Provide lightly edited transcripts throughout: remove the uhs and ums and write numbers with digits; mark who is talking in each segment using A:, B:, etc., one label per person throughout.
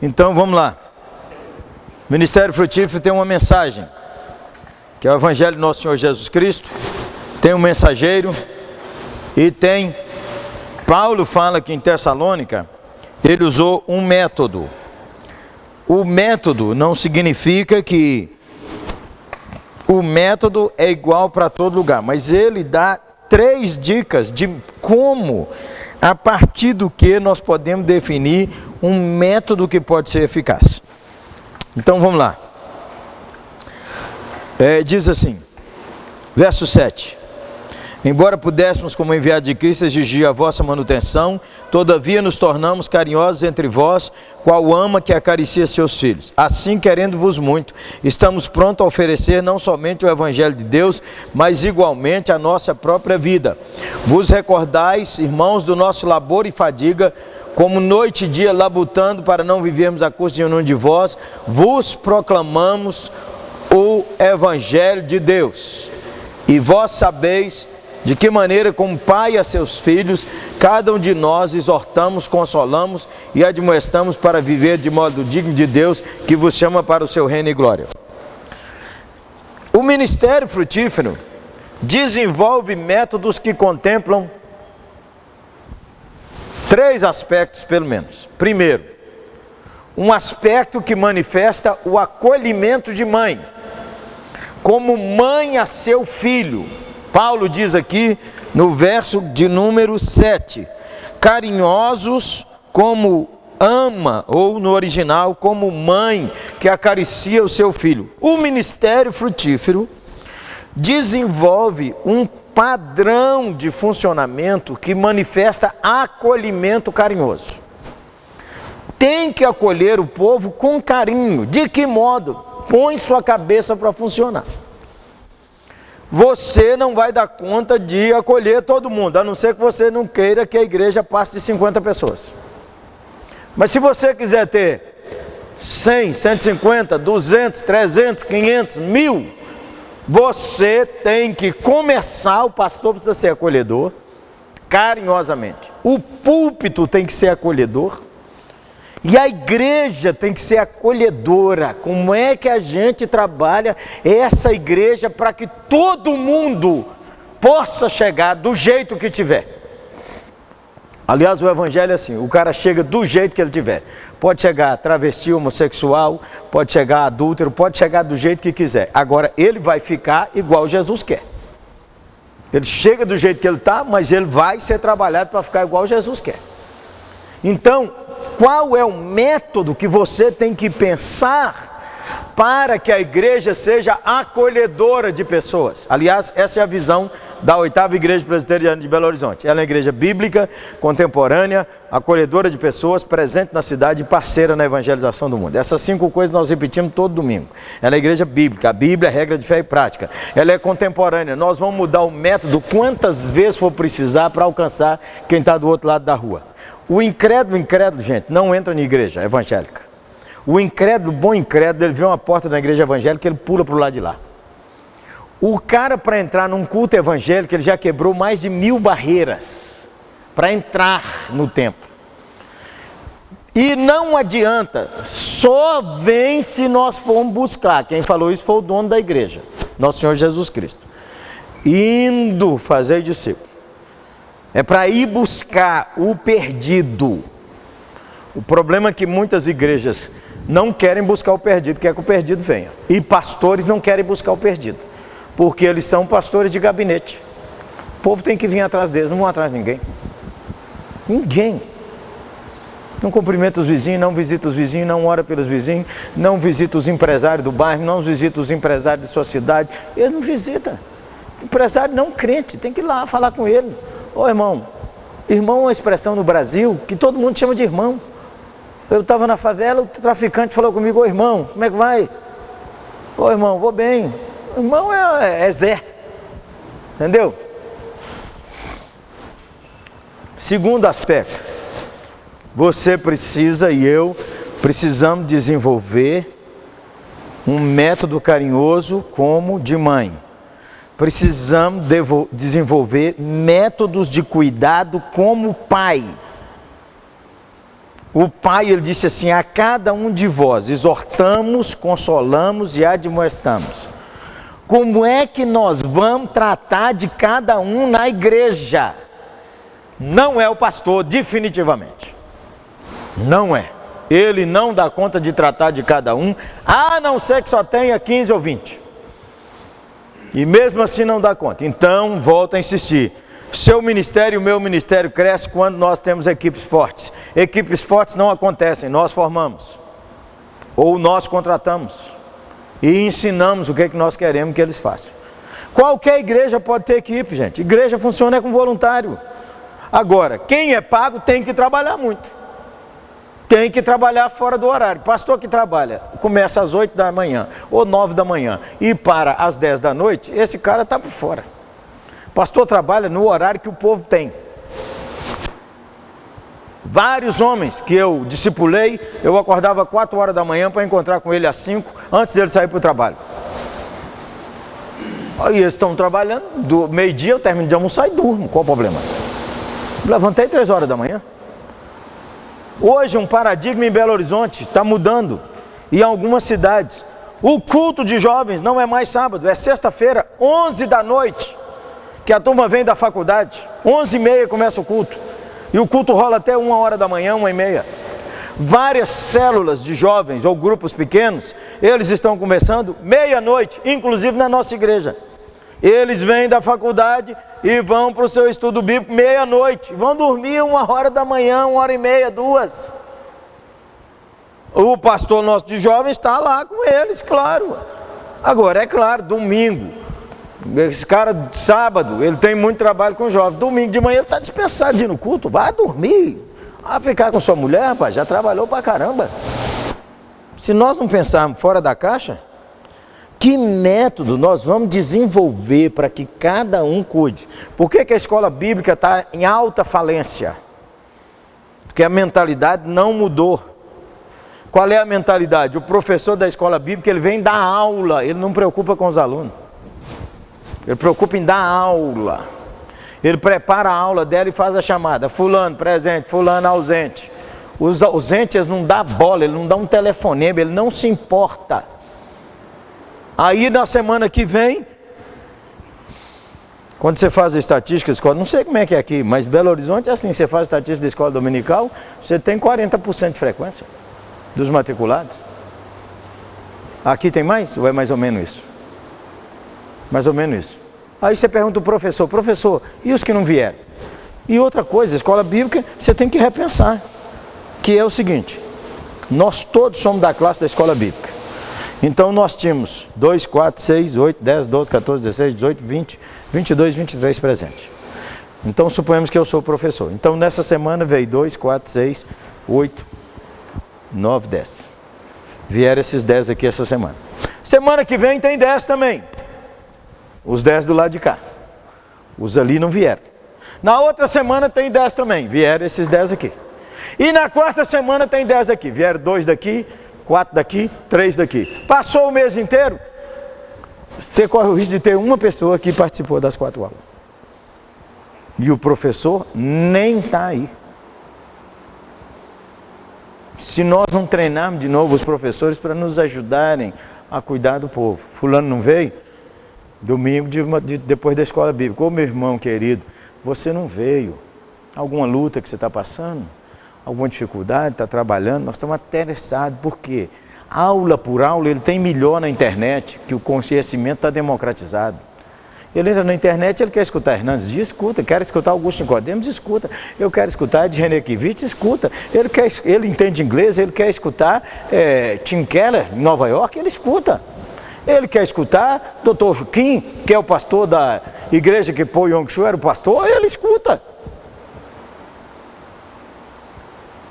A: Então vamos lá. O Ministério Frutífero tem uma mensagem, que é o Evangelho do nosso Senhor Jesus Cristo. Tem um mensageiro e tem... Paulo fala que em Tessalônica, ele usou um método. O método não significa que o método é igual para todo lugar, mas ele dá 3 dicas de como, a partir do que nós podemos definir um método que pode ser eficaz. Então vamos lá. Diz assim, verso 7. Embora pudéssemos, como enviados de Cristo, exigir a vossa manutenção, todavia nos tornamos carinhosos entre vós, qual ama que acaricia seus filhos. Assim, querendo-vos muito, estamos prontos a oferecer não somente o Evangelho de Deus, mas igualmente a nossa própria vida. Vos recordais, irmãos, do nosso labor e fadiga, como noite e dia labutando para não vivermos a custa de nenhum de vós, vos proclamamos o Evangelho de Deus. E vós sabeis de que maneira, como pai a seus filhos, cada um de nós exortamos, consolamos e admoestamos para viver de modo digno de Deus, que vos chama para o seu reino e glória. O Ministério Frutífero desenvolve métodos que contemplam 3 aspectos, pelo menos. Primeiro, um aspecto que manifesta o acolhimento de mãe, como mãe a seu filho. Paulo diz aqui no verso de número 7, carinhosos como ama, ou no original, como mãe que acaricia o seu filho. O Ministério Frutífero desenvolve um padrão de funcionamento que manifesta acolhimento carinhoso. Tem que acolher o povo com carinho. De que modo? Põe sua cabeça para funcionar. Você não vai dar conta de acolher todo mundo, a não ser que você não queira que a igreja passe de 50 pessoas. Mas se você quiser ter 100, 150, 200, 300, 500, 1000, você tem que começar, o pastor precisa ser acolhedor, carinhosamente. O púlpito tem que ser acolhedor. E a igreja tem que ser acolhedora. Como é que a gente trabalha essa igreja para que todo mundo possa chegar do jeito que tiver? Aliás, o Evangelho é assim, o cara chega do jeito que ele tiver. Pode chegar travesti, homossexual, pode chegar adúltero, pode chegar do jeito que quiser. Agora, ele vai ficar igual Jesus quer. Ele chega do jeito que ele está, mas ele vai ser trabalhado para ficar igual Jesus quer. Então, qual é o método que você tem que pensar para que a igreja seja acolhedora de pessoas? Aliás, essa é a visão da 8ª Igreja Presbiteriana de Belo Horizonte. Ela é uma igreja bíblica, contemporânea, acolhedora de pessoas, presente na cidade e parceira na evangelização do mundo. Essas 5 coisas nós repetimos todo domingo. Ela é igreja bíblica, a Bíblia é regra de fé e prática. Ela é contemporânea, nós vamos mudar o método quantas vezes for precisar para alcançar quem está do outro lado da rua. O incrédulo, gente, não entra na igreja evangélica. O incrédulo, bom incrédulo, ele vê uma porta da igreja evangélica, ele pula para o lado de lá. O cara, para entrar num culto evangélico, ele já quebrou mais de 1000 barreiras para entrar no templo. E não adianta, só vem se nós formos buscar. Quem falou isso foi o dono da igreja, nosso Senhor Jesus Cristo. Indo fazer discípulo. É para ir buscar o perdido. O problema é que muitas igrejas não querem buscar o perdido, quer que o perdido venha. E pastores não querem buscar o perdido, porque eles são pastores de gabinete. O povo tem que vir atrás deles, não vão atrás de ninguém. Ninguém. Não cumprimenta os vizinhos, não visita os vizinhos, não ora pelos vizinhos, não visita os empresários do bairro, não visita os empresários de sua cidade. Eles não visitam. Empresário não crente, tem que ir lá falar com ele. Ô irmão, irmão é uma expressão no Brasil que todo mundo chama de irmão. Eu estava na favela, o traficante falou comigo: ô irmão, como é que vai? Ô irmão, vou bem. O irmão é Zé, entendeu? Segundo aspecto, você precisa e eu precisamos desenvolver um método carinhoso como de mãe. Precisamos desenvolver métodos de cuidado como pai. O Pai, ele disse assim: a cada um de vós exortamos, consolamos e admoestamos. Como é que nós vamos tratar de cada um na igreja? Não é o pastor, definitivamente. Não é. Ele não dá conta de tratar de cada um, a não ser que só tenha 15 ou 20. E mesmo assim não dá conta. Então, volto a insistir. Seu ministério e o meu ministério cresce quando nós temos equipes fortes. Equipes fortes não acontecem, nós formamos. Ou nós contratamos. E ensinamos o que nós queremos que eles façam. Qualquer igreja pode ter equipe, gente. Igreja funciona com voluntário. Agora, quem é pago tem que trabalhar muito. Tem que trabalhar fora do horário. Pastor que trabalha, começa às 8 da manhã ou 9 da manhã e para às 10 da noite, esse cara está por fora. Pastor trabalha no horário que o povo tem. Vários homens que eu discipulei, eu acordava 4 horas da manhã para encontrar com ele às 5, antes dele sair para o trabalho. Aí eles estão trabalhando, do meio-dia eu termino de almoçar e durmo, qual o problema? Levantei 3 horas da manhã. Hoje um paradigma em Belo Horizonte está mudando, e em algumas cidades. O culto de jovens não é mais sábado, é sexta-feira, 11 da noite. Que a turma vem da faculdade, 11h30 começa o culto, e o culto rola até 1 hora da manhã, 1h30. Várias células de jovens ou grupos pequenos, eles estão começando meia-noite, inclusive na nossa igreja. Eles vêm da faculdade e vão para o seu estudo bíblico meia-noite, vão dormir 1 hora da manhã, 1h30, 2. O pastor nosso de jovens está lá com eles, claro. Agora, é claro, domingo, esse cara, sábado, ele tem muito trabalho com jovens. Domingo de manhã ele está dispensado de ir no culto. Vai dormir. Vai ficar com sua mulher, rapaz, já trabalhou pra caramba. Se nós não pensarmos fora da caixa, que método nós vamos desenvolver para que cada um cuide? Por que a escola bíblica está em alta falência? Porque a mentalidade não mudou. Qual é a mentalidade? O professor da escola bíblica, ele vem dar aula, ele não preocupa com os alunos. Ele preocupa em dar aula. Ele prepara a aula dela e faz a chamada. Fulano presente, fulano ausente. Os ausentes eles não dão bola, ele não dá um telefonema, ele não se importa. Aí na semana que vem, quando você faz a estatística da escola, não sei como é que é aqui, mas Belo Horizonte é assim, você faz a estatística da escola dominical, você tem 40% de frequência dos matriculados. Aqui tem mais? Ou é mais ou menos isso? Mais ou menos isso. Aí você pergunta ao professor: professor, e os que não vieram? E outra coisa, a escola bíblica, você tem que repensar, que é o seguinte: nós todos somos da classe da escola bíblica. Então nós tínhamos 2, 4, 6, 8, 10, 12, 14, 16, 18, 20, 22, 23 presentes. Então suponhamos que eu sou o professor. Então nessa semana veio 2, 4, 6, 8, 9, 10. Vieram esses 10 aqui essa semana. Semana que vem tem 10 também. Os 10 do lado de cá. Os ali não vieram. Na outra semana tem 10 também. Vieram esses 10 aqui. E na quarta semana tem 10 aqui. Vieram 2 daqui, 4 daqui, 3 daqui. Passou o mês inteiro, você corre o risco de ter uma pessoa que participou das 4 aulas. E o professor nem está aí. Se nós não treinarmos de novo os professores para nos ajudarem a cuidar do povo. Fulano não veio? Domingo, depois da escola bíblica. Ô meu irmão querido, você não veio. Alguma luta que você está passando? Alguma dificuldade? Está trabalhando? Nós estamos interessados. Por quê? Aula por aula, ele tem melhor na internet, que o conhecimento está democratizado. Ele entra na internet, ele quer escutar Hernandes Dias, escuta. Quer escutar Augusto Nicodemos, escuta. Eu quero escutar de René Kivitz, escuta. Ele entende inglês, ele quer escutar Tim Keller, em Nova York, ele escuta. Ele quer escutar Dr. Kim, que é o pastor da igreja que Paul Yong-Shu era o pastor, ele escuta.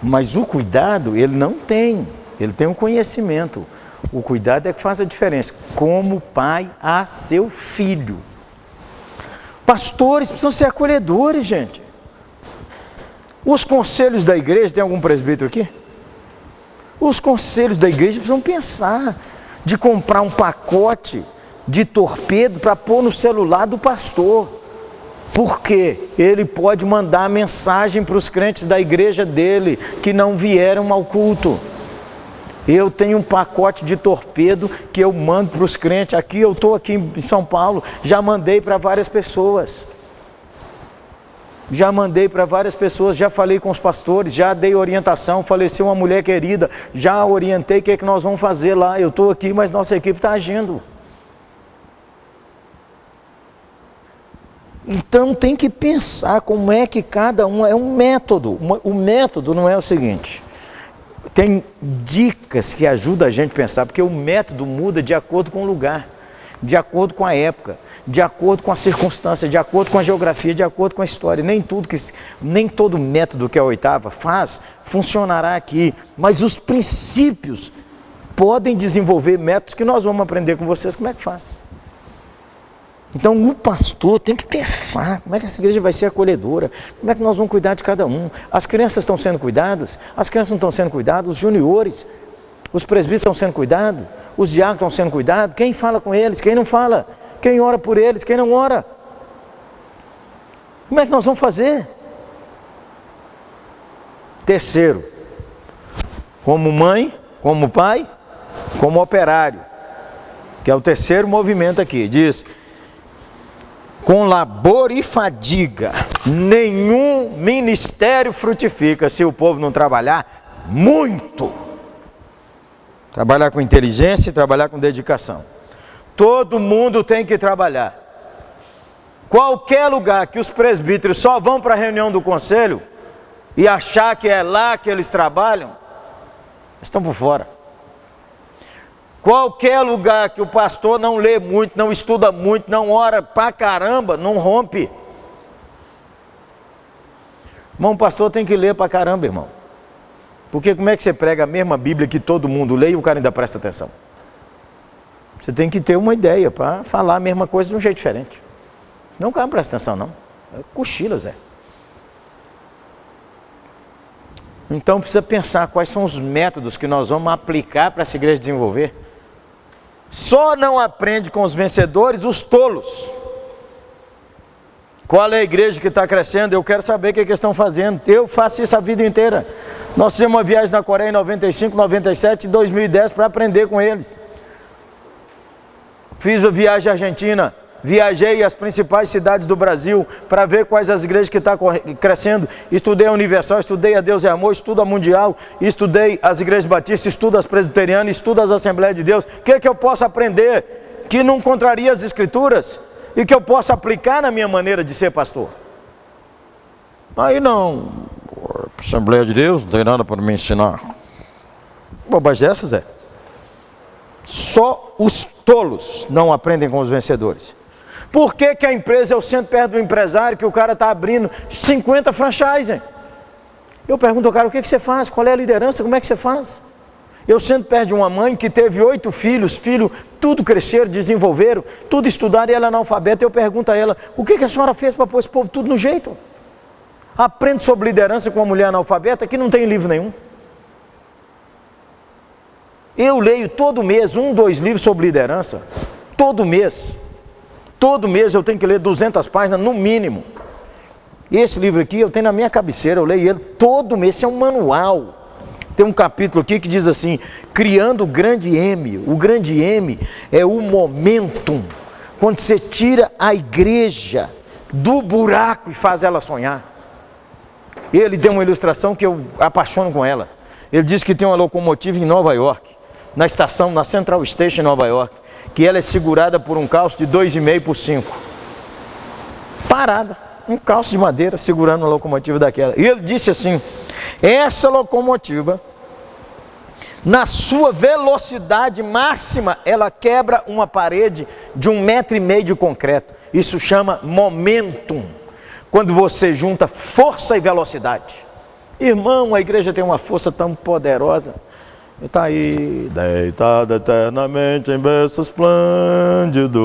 A: Mas o cuidado, ele não tem. Ele tem um conhecimento. O cuidado é que faz a diferença. Como pai a seu filho. Pastores precisam ser acolhedores, gente. Os conselhos da igreja, tem algum presbítero aqui? Os conselhos da igreja precisam pensar de comprar um pacote de torpedo para pôr no celular do pastor. Porque ele pode mandar mensagem para os crentes da igreja dele que não vieram ao culto. Eu tenho um pacote de torpedo que eu mando para os crentes. Aqui eu estou aqui em São Paulo, já mandei para várias pessoas. Já mandei para várias pessoas, já falei com os pastores, já dei orientação, faleceu uma mulher querida, já orientei o que é que nós vamos fazer lá. Eu estou aqui, mas nossa equipe está agindo. Então tem que pensar como é que cada um é um método. O método não é o seguinte, tem dicas que ajudam a gente a pensar, porque o método muda de acordo com o lugar, de acordo com a época, de acordo com a circunstância, de acordo com a geografia, de acordo com a história. Nem todo método que a oitava faz funcionará aqui, mas os princípios podem desenvolver métodos que nós vamos aprender com vocês como é que faz. Então o pastor tem que pensar como é que essa igreja vai ser acolhedora, como é que nós vamos cuidar de cada um. As crianças estão sendo cuidadas, as crianças não estão sendo cuidadas, os juniores, os presbíteros estão sendo cuidados, os diáconos estão sendo cuidados, quem fala com eles, quem não fala, quem ora por eles, quem não ora. Como é que nós vamos fazer? Terceiro, como mãe, como pai, como operário, que é o terceiro movimento aqui, diz: com labor e fadiga, nenhum ministério frutifica se o povo não trabalhar muito. Trabalhar com inteligência e trabalhar com dedicação. Todo mundo tem que trabalhar. Qualquer lugar que os presbíteros só vão para a reunião do conselho e achar que é lá que eles trabalham, estão por fora. Qualquer lugar que o pastor não lê muito, não estuda muito, não ora pra caramba, não rompe. Irmão, o pastor tem que ler pra caramba, irmão. Porque como é que você prega a mesma Bíblia que todo mundo lê e o cara ainda presta atenção? Você tem que ter uma ideia para falar a mesma coisa de um jeito diferente. Não, o cara não presta atenção não. Cochila, Zé. Então precisa pensar quais são os métodos que nós vamos aplicar para essa igreja desenvolver. Só não aprende com os vencedores os tolos. Qual é a igreja que está crescendo? Eu quero saber o que eles estão fazendo. Eu faço isso a vida inteira. Nós fizemos uma viagem na Coreia em 95, 97 e 2010 para aprender com eles. Fiz a viagem à Argentina. Viajei às principais cidades do Brasil para ver quais as igrejas que estão crescendo. Estudei a Universal, estudei a Deus é Amor, estudo a Mundial, estudei as igrejas batistas, estudo as presbiterianas, estudo as Assembleias de Deus. O que é que eu posso aprender que não contraria as Escrituras e que eu possa aplicar na minha maneira de ser pastor? Aí não, Assembleia de Deus, não tem nada para me ensinar. Bobagem dessas, é. Só os tolos não aprendem com os vencedores. Por que que a empresa, eu sento perto do empresário que o cara está abrindo 50 franchising? Eu pergunto ao cara, o que que você faz? Qual é a liderança? Como é que você faz? Eu sento perto de uma mãe que teve 8 filhos, tudo cresceram, desenvolveram, tudo estudaram e ela é analfabeta. Eu pergunto a ela, o que que a senhora fez para pôr esse povo tudo no jeito? Aprende sobre liderança com uma mulher analfabeta que não tem livro nenhum. Eu leio todo mês 1, 2 livros sobre liderança, todo mês. Todo mês eu tenho que ler 200 páginas no mínimo. Esse livro aqui eu tenho na minha cabeceira, eu leio ele todo mês, esse é um manual. Tem um capítulo aqui que diz assim, criando o grande M. O grande M é o momentum, quando você tira a igreja do buraco e faz ela sonhar. Ele deu uma ilustração que eu apaixono com ela. Ele diz que tem uma locomotiva em Nova York, na estação, na Central Station em Nova York, que ela é segurada por um calço de 2,5 por 5. Parada, um calço de madeira segurando uma locomotiva daquela. E ele disse assim, essa locomotiva, na sua velocidade máxima, ela quebra uma parede de 1,5 metro de concreto. Isso chama momentum, quando você junta força e velocidade. Irmão, a igreja tem uma força tão poderosa. Está aí, deitada eternamente em berço esplêndido.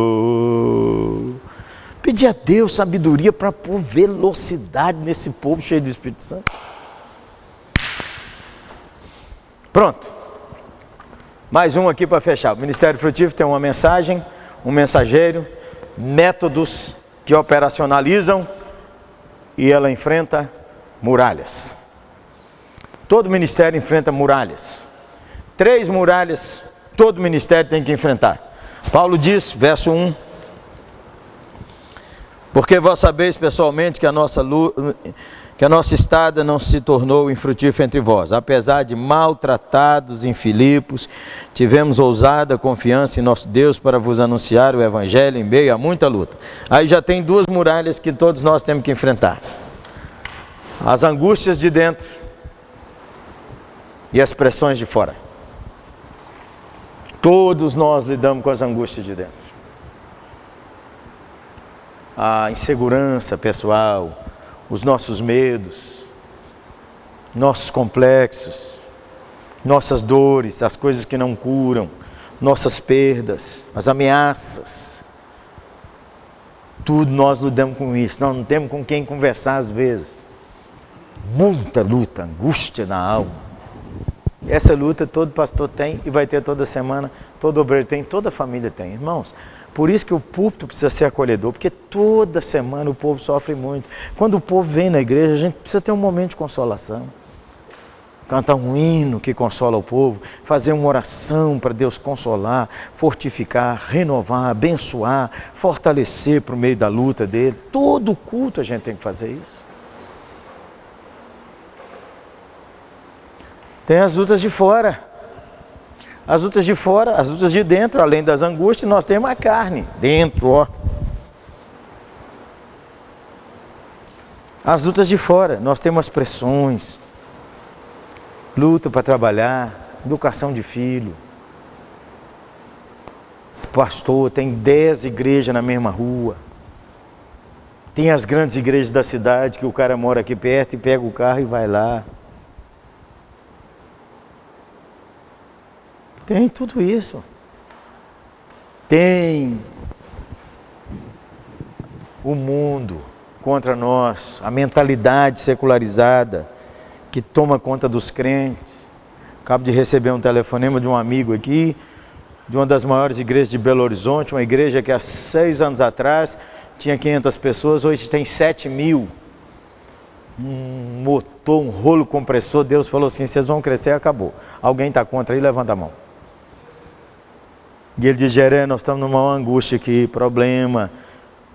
A: Pedir a Deus sabedoria para pôr velocidade nesse povo cheio do Espírito Santo. Pronto. Mais um aqui para fechar. O Ministério Frutífero tem uma mensagem, um mensageiro, métodos que operacionalizam e ela enfrenta muralhas. Todo ministério enfrenta muralhas. 3 muralhas todo ministério tem que enfrentar. Paulo diz, verso 1, porque vós sabeis pessoalmente que a nossa estada não se tornou infrutífera entre vós, apesar de maltratados em Filipos, tivemos ousada confiança em nosso Deus para vos anunciar o Evangelho em meio a muita luta. Aí já tem 2 muralhas que todos nós temos que enfrentar: as angústias de dentro e as pressões de fora. Todos nós lidamos com as angústias de dentro. A insegurança pessoal, os nossos medos, nossos complexos, nossas dores, as coisas que não curam, nossas perdas, as ameaças. Tudo nós lidamos com isso. Nós não temos com quem conversar às vezes. Muita luta, angústia na alma. Essa luta todo pastor tem e vai ter toda semana, todo obreiro tem, toda família tem. Irmãos, por isso que o púlpito precisa ser acolhedor, porque toda semana o povo sofre muito. Quando o povo vem na igreja, a gente precisa ter um momento de consolação. Cantar um hino que consola o povo, fazer uma oração para Deus consolar, fortificar, renovar, abençoar, fortalecer por meio da luta dele. Todo culto a gente tem que fazer isso. Tem as lutas de fora. As lutas de fora, as lutas de dentro, além das angústias, nós temos a carne dentro, ó. As lutas de fora, nós temos as pressões, luta para trabalhar, educação de filho. Pastor, tem 10 igrejas na mesma rua. Tem as grandes igrejas da cidade que o cara mora aqui perto e pega o carro e vai lá. Tem tudo isso. Tem o mundo contra nós, a mentalidade secularizada que toma conta dos crentes. Acabo de receber um telefonema de um amigo aqui, de uma das maiores igrejas de Belo Horizonte, uma igreja que há 6 anos atrás tinha 500 pessoas, hoje tem 7.000. Um motor, um rolo compressor, Deus falou assim, vocês vão crescer e acabou. Alguém está contra aí, levanta a mão. E ele diz, Gerê, nós estamos numa angústia aqui, problema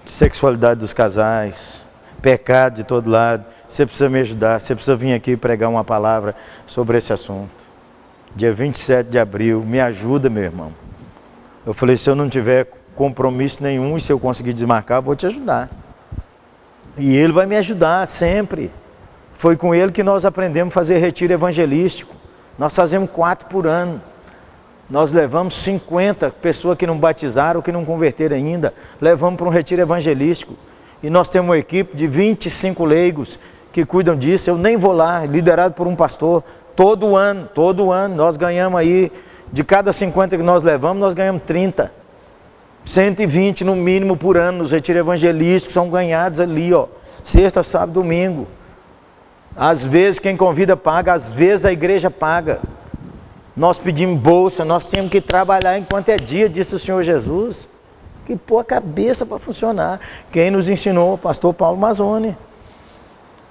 A: de sexualidade dos casais, pecado de todo lado, você precisa me ajudar, você precisa vir aqui pregar uma palavra sobre esse assunto. Dia 27 de abril, me ajuda, meu irmão. Eu falei, se eu não tiver compromisso nenhum e se eu conseguir desmarcar, eu vou te ajudar. E ele vai me ajudar sempre. Foi com ele que nós aprendemos a fazer retiro evangelístico. Nós fazemos 4 por ano. Nós levamos 50 pessoas que não batizaram, que não converteram ainda, levamos para um retiro evangelístico. E nós temos uma equipe de 25 leigos que cuidam disso. Eu nem vou lá, liderado por um pastor, todo ano, nós ganhamos aí, de cada 50 que nós levamos, nós ganhamos 30. 120 no mínimo por ano, nos retiros evangelísticos, são ganhados ali, ó, sexta, sábado, domingo. Às vezes quem convida paga, às vezes a igreja paga. Nós pedimos bolsa, nós temos que trabalhar enquanto é dia, disse o Senhor Jesus. Que pôr a cabeça para funcionar. Quem nos ensinou? O pastor Paulo Mazzoni.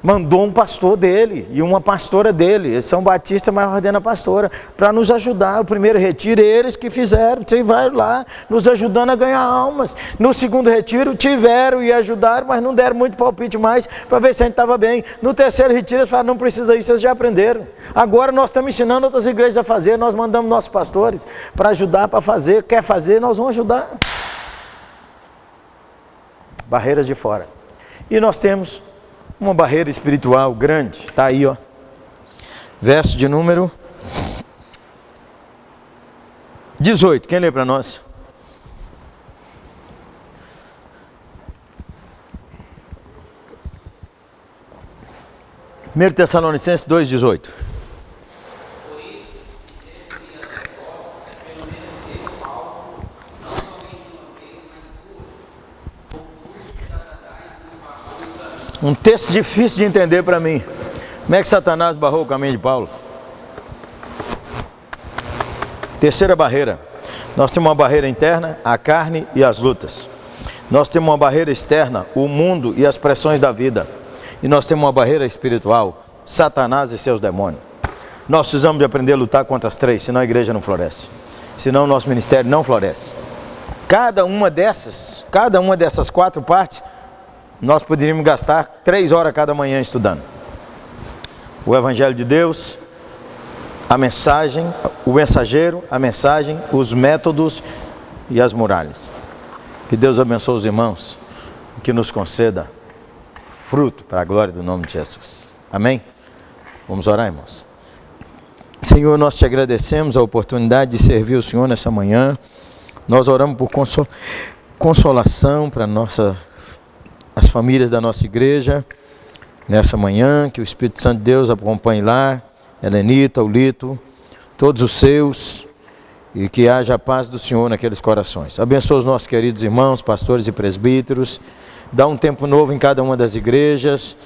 A: Mandou um pastor dele e uma pastora dele. Eles são batistas, mas ordena pastora. Para nos ajudar. O primeiro retiro, eles que fizeram. Você vai lá, nos ajudando a ganhar almas. No segundo retiro, tiveram e ajudaram, mas não deram muito palpite mais para ver se a gente estava bem. No terceiro retiro, eles falaram, não precisa isso, vocês já aprenderam. Agora nós estamos ensinando outras igrejas a fazer. Nós mandamos nossos pastores para ajudar, para fazer. Quer fazer, nós vamos ajudar. Barreiras de fora. E nós temos uma barreira espiritual grande, está aí, ó. Verso de número 18, quem lê para nós? Primeiro Tessalonicenses 2,18. Um texto difícil de entender para mim. Como é que Satanás barrou o caminho de Paulo? Terceira barreira. Nós temos uma barreira interna, a carne e as lutas. Nós temos uma barreira externa, o mundo e as pressões da vida. e nós temos uma barreira espiritual, Satanás e seus demônios. Nós precisamos de aprender a lutar contra as três, senão a igreja não floresce. Senão o nosso ministério não floresce. Cada uma dessas 4 partes, nós poderíamos gastar 3 horas cada manhã estudando. O Evangelho de Deus, a mensagem, o mensageiro, a mensagem, os métodos e as muralhas. Que Deus abençoe os irmãos, que nos conceda fruto para a glória do nome de Jesus. Amém? Vamos orar, irmãos. Senhor, nós te agradecemos a oportunidade de servir o Senhor nessa manhã. Nós oramos por consolação para as famílias da nossa igreja nessa manhã, que o Espírito Santo de Deus acompanhe lá, Helenita, o Lito, todos os seus, e que haja a paz do Senhor naqueles corações. Abençoa os nossos queridos irmãos, pastores e presbíteros, dá um tempo novo em cada uma das igrejas,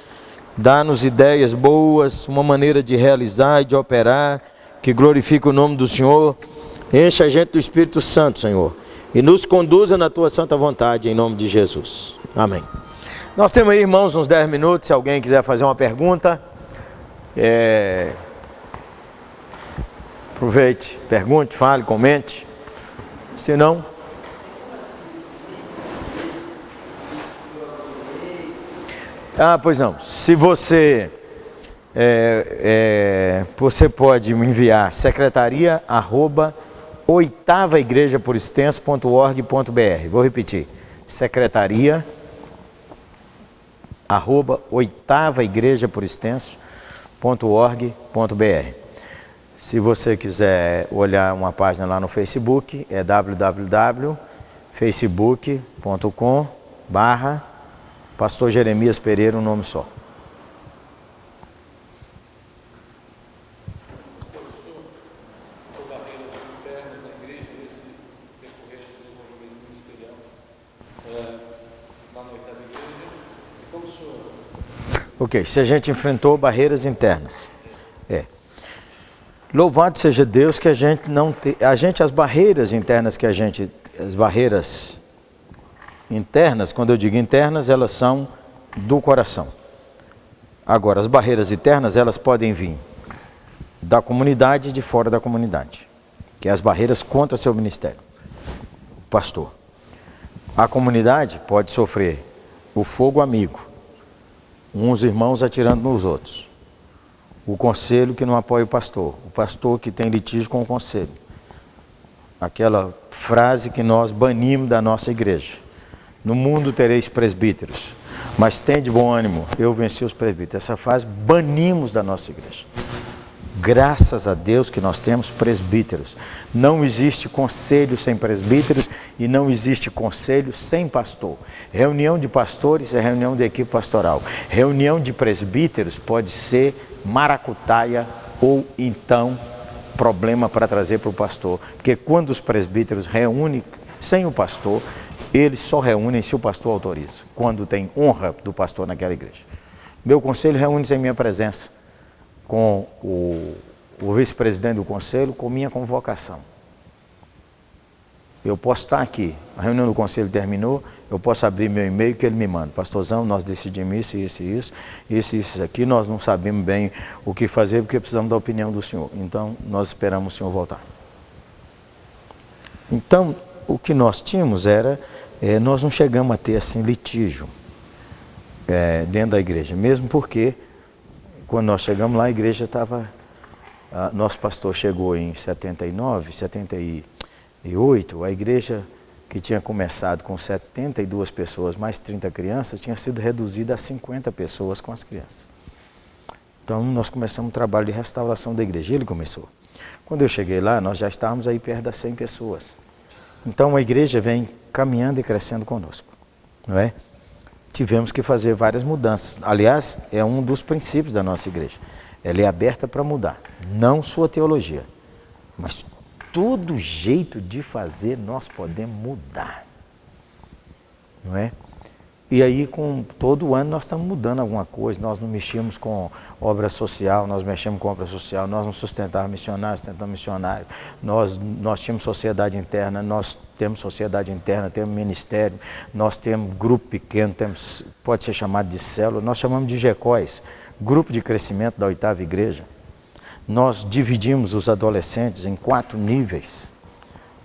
A: dá-nos ideias boas, uma maneira de realizar e de operar, que glorifique o nome do Senhor. Enche a gente do Espírito Santo, Senhor, e nos conduza na Tua santa vontade, em nome de Jesus. Amém. Nós temos aí, irmãos, uns 10 minutos, se alguém quiser fazer uma pergunta. Aproveite, pergunte, fale, comente. Se não... pois não. Se você... você pode me enviar secretaria@oitavaigrejaporextenso.org.br. Vou repetir. secretaria@oitavaigrejaporextenso.org.br. Se você quiser olhar uma página lá no Facebook, é www.facebook.com/Pastor Jeremias Pereira, um nome só. Ok, se a gente enfrentou barreiras internas. Louvado seja Deus que a gente não tem... as barreiras internas que as barreiras internas, quando eu digo internas, elas são do coração. Agora, as barreiras internas, elas podem vir da comunidade e de fora da comunidade, que é as barreiras contra seu ministério, o pastor. A comunidade pode sofrer o fogo amigo, uns irmãos atirando nos outros. O conselho que não apoia o pastor que tem litígio com o conselho. Aquela frase que nós banimos da nossa igreja. No mundo tereis presbíteros, mas tende bom ânimo, eu venci os presbíteros. Essa frase banimos da nossa igreja. Graças a Deus que nós temos presbíteros. Não existe conselho sem presbíteros e não existe conselho sem pastor. Reunião de pastores é reunião de equipe pastoral. Reunião de presbíteros pode ser maracutaia ou então problema para trazer para o pastor. Porque quando os presbíteros reúnem sem o pastor, eles só reúnem se o pastor autoriza. Quando tem honra do pastor naquela igreja. Meu conselho reúne-se em minha presença, com o vice-presidente do conselho, com minha convocação. Eu posso estar aqui, a reunião do conselho terminou, eu posso abrir meu e-mail que ele me manda. Pastorzão, nós decidimos isso aqui, nós não sabemos bem o que fazer porque precisamos da opinião do senhor. Então, nós esperamos o senhor voltar. Então, o que nós tínhamos era, nós não chegamos a ter assim litígio dentro da igreja, mesmo porque quando nós chegamos lá, a igreja estava... nosso pastor chegou em 79, 78, a igreja que tinha começado com 72 pessoas, mais 30 crianças, tinha sido reduzida a 50 pessoas com as crianças. Então, nós começamos um trabalho de restauração da igreja. Ele começou. Quando eu cheguei lá, nós já estávamos aí perto das 100 pessoas. Então, a igreja vem caminhando e crescendo conosco, não é? Tivemos que fazer várias mudanças. Aliás, é um dos princípios da nossa igreja. Ela é aberta para mudar, não sua teologia, mas todo jeito de fazer nós podemos mudar, não é? E aí, com todo ano, nós estamos mudando alguma coisa. Nós não mexíamos com obra social, nós mexemos com obra social, nós não sustentávamos missionários, sustentamos missionários. Nós tínhamos sociedade interna, nós temos sociedade interna, temos ministério, nós temos grupo pequeno, pode ser chamado de célula, nós chamamos de GECOS, Grupo de Crescimento da 8ª Igreja. Nós dividimos os adolescentes em 4 níveis.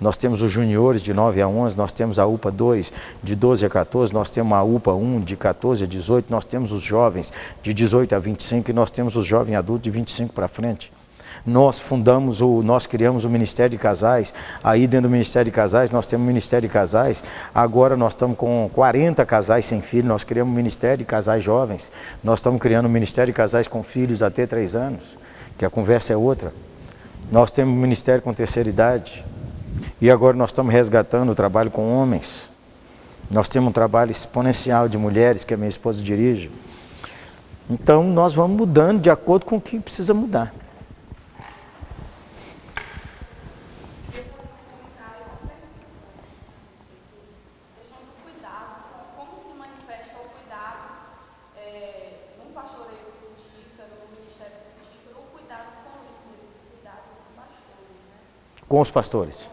A: Nós temos os juniores de 9 a 11, nós temos a UPA 2 de 12 a 14, nós temos a UPA 1 de 14 a 18, nós temos os jovens de 18 a 25 e nós temos os jovens adultos de 25 para frente. Nós criamos o Ministério de Casais, aí dentro do Ministério de Casais nós temos o Ministério de Casais, agora nós estamos com 40 casais sem filhos, nós criamos o Ministério de Casais Jovens, nós estamos criando o Ministério de Casais com filhos até 3 anos, que a conversa é outra. Nós temos o Ministério com terceira idade. E agora nós estamos resgatando o trabalho com homens. Nós temos um trabalho exponencial de mulheres, que a minha esposa dirige. Então nós vamos mudando de acordo com o que precisa mudar. Com os pastores.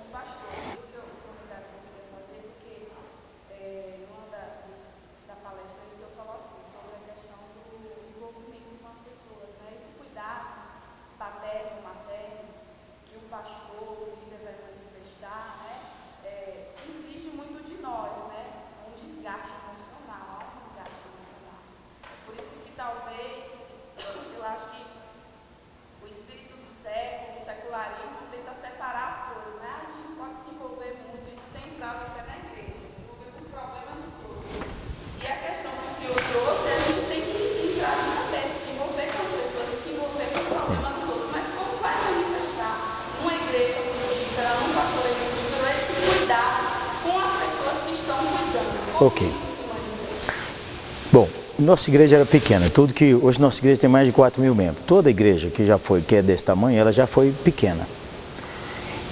A: Ok. Bom, nossa igreja era pequena, hoje nossa igreja tem mais de 4.000 membros. Toda igreja que é desse tamanho, ela já foi pequena.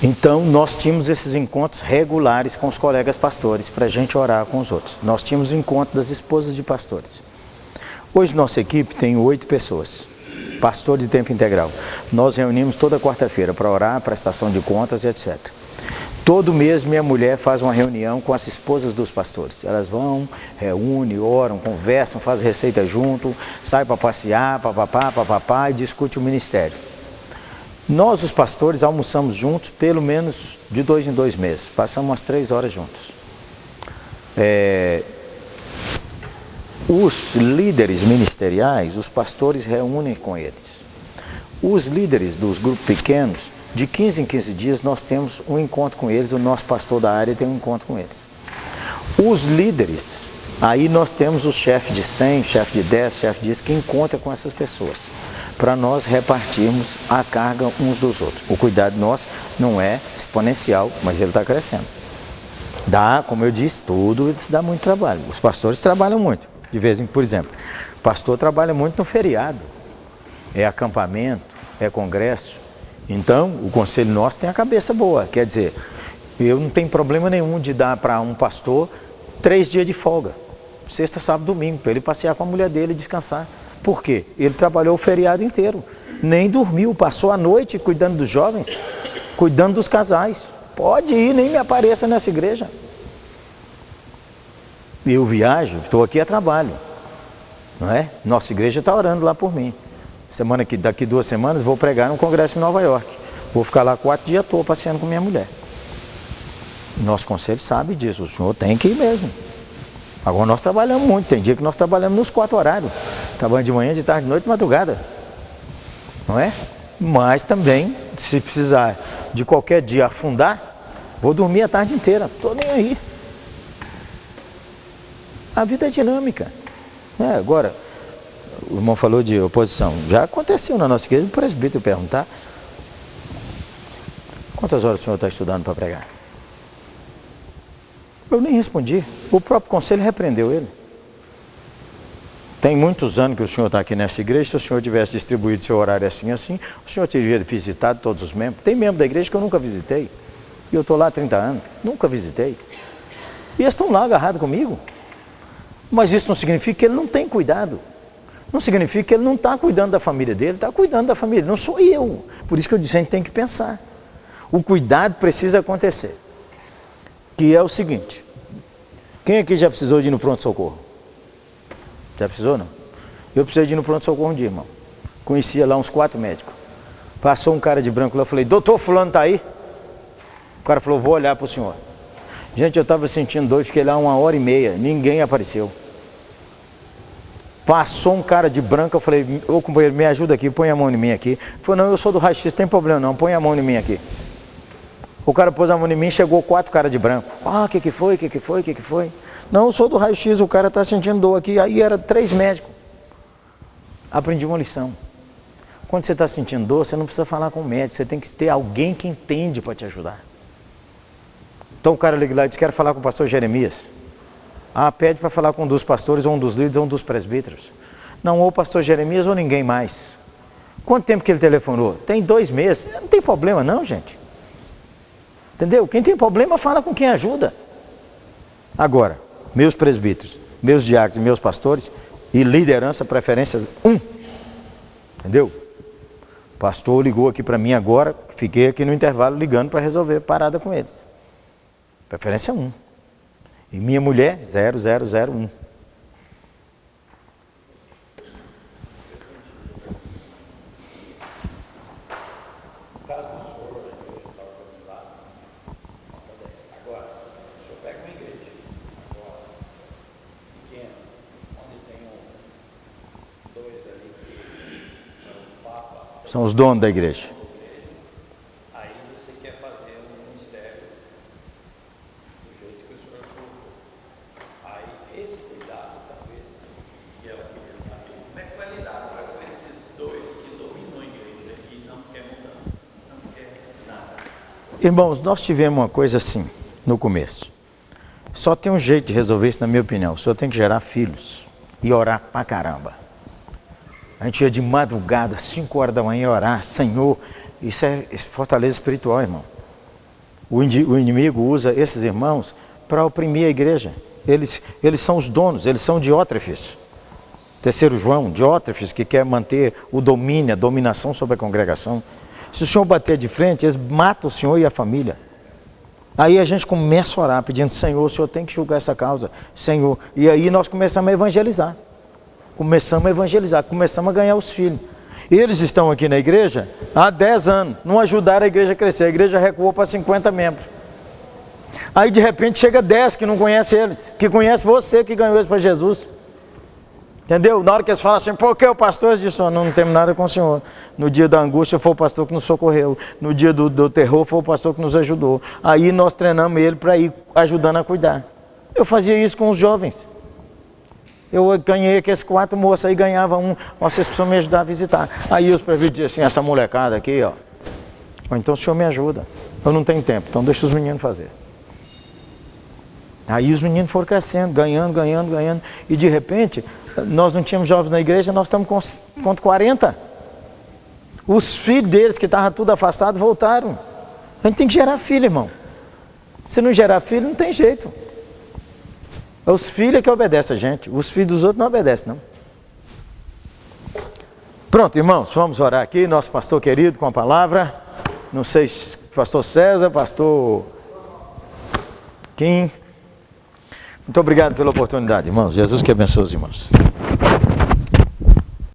A: Então, nós tínhamos esses encontros regulares com os colegas pastores, para a gente orar com os outros. Nós tínhamos encontro das esposas de pastores. Hoje nossa equipe tem 8 pessoas, pastor de tempo integral. Nós reunimos toda quarta-feira para orar, prestação de contas e etc. Todo mês minha mulher faz uma reunião com as esposas dos pastores. Elas vão, reúnem, oram, conversam, fazem receita junto, saem para passear, papapá, e discute o ministério. Nós, os pastores, almoçamos juntos pelo menos de 2 em 2 meses. Passamos umas 3 horas juntos. Os líderes ministeriais, os pastores reúnem com eles. Os líderes dos grupos pequenos, de 15 em 15 dias nós temos um encontro com eles, o nosso pastor da área tem um encontro com eles. Os líderes, aí nós temos o chefe de 100, chefe de 10, chefe de 10, que encontra com essas pessoas, para nós repartirmos a carga uns dos outros. O cuidado nosso não é exponencial, mas ele está crescendo. Dá, como eu disse, tudo isso dá muito trabalho. Os pastores trabalham muito, de vez em quando, por exemplo, o pastor trabalha muito no feriado, é acampamento, é congresso. Então, o conselho nosso tem a cabeça boa, quer dizer, eu não tenho problema nenhum de dar para um pastor 3 dias de folga, sexta, sábado, domingo, para ele passear com a mulher dele e descansar. Por quê? Ele trabalhou o feriado inteiro, nem dormiu, passou a noite cuidando dos jovens, cuidando dos casais. Pode ir, nem me apareça nessa igreja. Eu viajo, estou aqui a trabalho, não é? Nossa igreja está orando lá por mim. Daqui 2 semanas vou pregar num congresso em Nova York. Vou ficar lá 4 dias à toa passeando com minha mulher. Nosso conselho sabe disso, o senhor tem que ir mesmo. Agora nós trabalhamos muito, tem dia que nós trabalhamos nos 4 horários. Trabalhamos de manhã, de tarde, de noite, de madrugada. Não é? Mas também, se precisar de qualquer dia afundar, vou dormir a tarde inteira, estou nem aí. A vida é dinâmica. Agora, o irmão falou de oposição. Já aconteceu na nossa igreja, o presbítero perguntar: quantas horas o senhor está estudando para pregar? Eu nem respondi. O próprio conselho repreendeu ele. Tem muitos anos que o senhor está aqui nessa igreja. Se o senhor tivesse distribuído seu horário assim, o senhor teria visitado todos os membros. Tem membro da igreja que eu nunca visitei. E eu estou lá há 30 anos. Nunca visitei. E eles estão lá agarrados comigo. Mas isso não significa que ele não tem cuidado. Não significa que ele não está cuidando da família dele, está cuidando da família, não sou eu. Por isso que eu disse, a gente tem que pensar. O cuidado precisa acontecer. Que é o seguinte, quem aqui já precisou de ir no pronto-socorro? Já precisou, não? Eu precisei de ir no pronto-socorro um dia, irmão. Conhecia lá uns 4 médicos. Passou um cara de branco lá, eu falei, doutor fulano está aí? O cara falou, vou olhar para o senhor. Gente, eu estava sentindo dor, fiquei lá 1h30, ninguém apareceu. Passou um cara de branco, eu falei, ô companheiro, me ajuda aqui, põe a mão em mim aqui. Ele falou, não, eu sou do raio-x, não tem problema não, põe a mão em mim aqui. O cara pôs a mão em mim, chegou 4 caras de branco. Ah, o que foi? Não, eu sou do raio-x, o cara está sentindo dor aqui. Aí era 3 médicos. Aprendi uma lição. Quando você está sentindo dor, você não precisa falar com o médico, você tem que ter alguém que entende para te ajudar. Então o cara liga lá e diz, quero falar com o pastor Jeremias. Ah, pede para falar com um dos pastores, ou um dos líderes, ou um dos presbíteros. Não, ou o pastor Jeremias ou ninguém mais. Quanto tempo que ele telefonou? Tem 2 meses. Não tem problema não, gente. Entendeu? Quem tem problema fala com quem ajuda. Agora, meus presbíteros, meus diáconos e meus pastores, e liderança, preferência 1. Entendeu? O pastor ligou aqui para mim agora, fiquei aqui no intervalo ligando para resolver parada com eles. Preferência 1. E minha mulher, 0001. São os donos da igreja.
B: Aí você quer fazer um ministério do jeito que o senhor colocou. Aí esse cuidado, talvez, que ela queria saber, como é que vai lidar com esses 2 que dominam a igreja e não quer mudança, não quer nada?
A: Irmãos, nós tivemos uma coisa assim, no começo. Só tem um jeito de resolver isso, na minha opinião. O senhor tem que gerar filhos e orar pra caramba. A gente ia de madrugada, 5 horas da manhã, orar, Senhor, isso é fortaleza espiritual, irmão. O inimigo usa esses irmãos para oprimir a igreja. Eles são os donos, eles são diótrefes. 3º João, diótrefes, que quer manter o domínio, a dominação sobre a congregação. Se o senhor bater de frente, eles matam o senhor e a família. Aí a gente começa a orar, pedindo, Senhor, o senhor tem que julgar essa causa, Senhor. E aí nós começamos a evangelizar. Começamos a ganhar os filhos. Eles estão aqui na igreja há 10 anos, não ajudaram a igreja a crescer, a igreja recuou para 50 membros. Aí de repente chega 10 que não conhece eles, que conhece você que ganhou eles para Jesus. Entendeu? Na hora que eles falam assim, por que o pastor disse, não temos nada com o senhor. No dia da angústia foi o pastor que nos socorreu, no dia do terror foi o pastor que nos ajudou. Aí nós treinamos ele para ir ajudando a cuidar. Eu fazia isso com os jovens. Eu ganhei aqueles 4 moços, aí ganhava um, vocês precisam me ajudar a visitar. Aí os presbíteros diziam assim, essa molecada aqui, ó. Então o senhor me ajuda. Eu não tenho tempo, então deixa os meninos fazer. Aí os meninos foram crescendo, ganhando. E de repente, nós não tínhamos jovens na igreja, nós estamos com 40. Os filhos deles, que estavam tudo afastados, voltaram. A gente tem que gerar filho, irmão. Se não gerar filho, não tem jeito. É os filhos que obedecem a gente. Os filhos dos outros não obedecem, não. Pronto, irmãos, vamos orar aqui. Nosso pastor querido com a palavra. Não sei se pastor César, pastor Kim. Muito obrigado pela oportunidade, irmãos. Jesus que abençoe os irmãos.